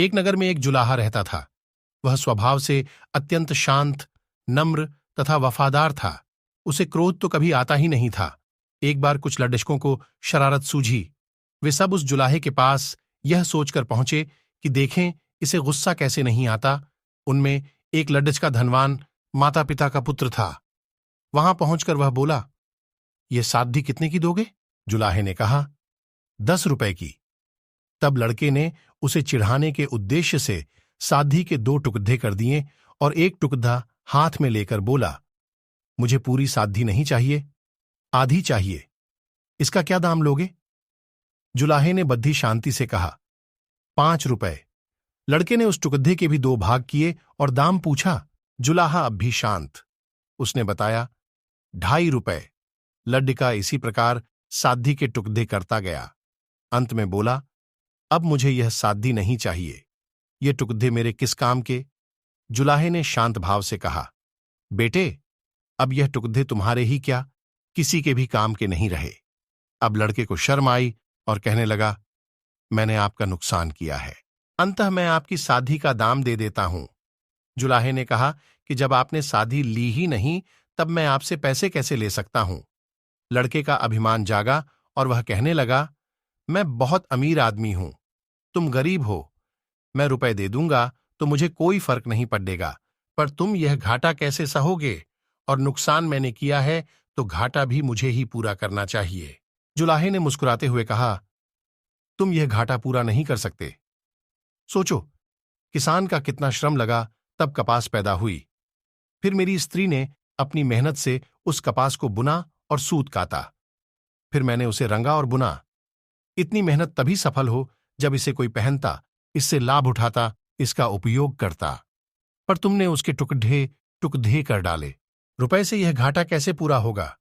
एक नगर में एक जुलाहा रहता था। वह स्वभाव से अत्यंत शांत, नम्र तथा वफादार था। उसे क्रोध तो कभी आता ही नहीं था। एक बार कुछ लड्डुशकों को शरारत सूझी। वे सब उस जुलाहे के पास यह सोचकर पहुंचे कि देखें इसे गुस्सा कैसे नहीं आता। उनमें एक लड्डुश का धनवान माता पिता का पुत्र था। वहां पहुंचकर वह बोला, ये साध्वी कितने की दोगे? जुलाहे ने कहा, 10 रुपए की। तब लड़के ने उसे चिढ़ाने के उद्देश्य से साध्वी के 2 टुकड़े कर दिए और एक टुकड़ा हाथ में लेकर बोला, मुझे पूरी साध्वी नहीं चाहिए, आधी चाहिए। इसका क्या दाम लोगे? जुलाहे ने बद्धी शांति से कहा, 5 रुपए। लड़के ने उस टुकड़े के भी 2 भाग किए और दाम पूछा। जुलाहा अब भी शांत। उसने बताया, 2.5 रुपए। लड्डिका इसी प्रकार साध्वी के टुकड़े करता गया। अंत में बोला, अब मुझे यह साध्वी नहीं चाहिए, ये टुकड़े मेरे किस काम के? जुलाहे ने शांत भाव से कहा, बेटे, अब यह टुकड़े तुम्हारे ही क्या, किसी के भी काम के नहीं रहे। अब लड़के को शर्म आई और कहने लगा, मैंने आपका नुकसान किया है, अंततः मैं आपकी साध्वी का दाम दे देता हूं। जुलाहे ने कहा कि जब आपने साध्वी ली ही नहीं, तब मैं आपसे पैसे कैसे ले सकता हूं? लड़के का अभिमान जागा और वह कहने लगा, मैं बहुत अमीर आदमी हूं, तुम गरीब हो। मैं रुपए दे दूंगा तो मुझे कोई फर्क नहीं पड़ेगा, पर तुम यह घाटा कैसे सहोगे? और नुकसान मैंने किया है तो घाटा भी मुझे ही पूरा करना चाहिए। जुलाहे ने मुस्कुराते हुए कहा, तुम यह घाटा पूरा नहीं कर सकते। सोचो, किसान का कितना श्रम लगा तब कपास पैदा हुई। फिर मेरी स्त्री ने अपनी मेहनत से उस कपास को बुना और सूत काता। फिर मैंने उसे रंगा और बुना। इतनी मेहनत तभी सफल हो जब इसे कोई पहनता, इससे लाभ उठाता, इसका उपयोग करता। पर तुमने उसके टुकड़े टुकड़े कर डाले। रुपए से यह घाटा कैसे पूरा होगा?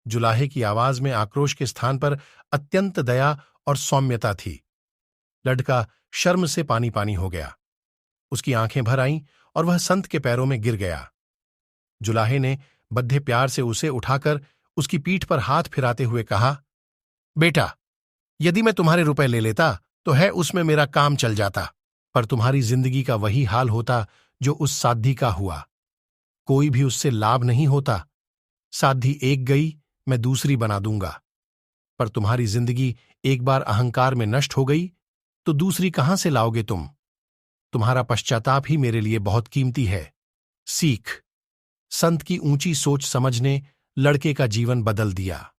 जुलाहे की आवाज में आक्रोश के स्थान पर अत्यंत दया और सौम्यता थी। लड़का शर्म से पानी पानी हो गया। उसकी आंखें भर आईं और वह संत के पैरों में गिर गया। जुलाहे ने बद्धे प्यार से उसे उठाकर उसकी पीठ पर हाथ फिराते हुए कहा, बेटा, यदि मैं तुम्हारे रुपए ले लेता तो है उसमें मेरा काम चल जाता, पर तुम्हारी जिंदगी का वही हाल होता जो उस साध्वी का हुआ। कोई भी उससे लाभ नहीं होता। साध्वी एक गई, मैं दूसरी बना दूंगा। पर तुम्हारी जिंदगी एक बार अहंकार में नष्ट हो गई तो दूसरी कहां से लाओगे तुम? तुम्हारा पश्चाताप ही मेरे लिए बहुत कीमती है। सीख। संत की ऊंची सोच समझ ने लड़के का जीवन बदल दिया।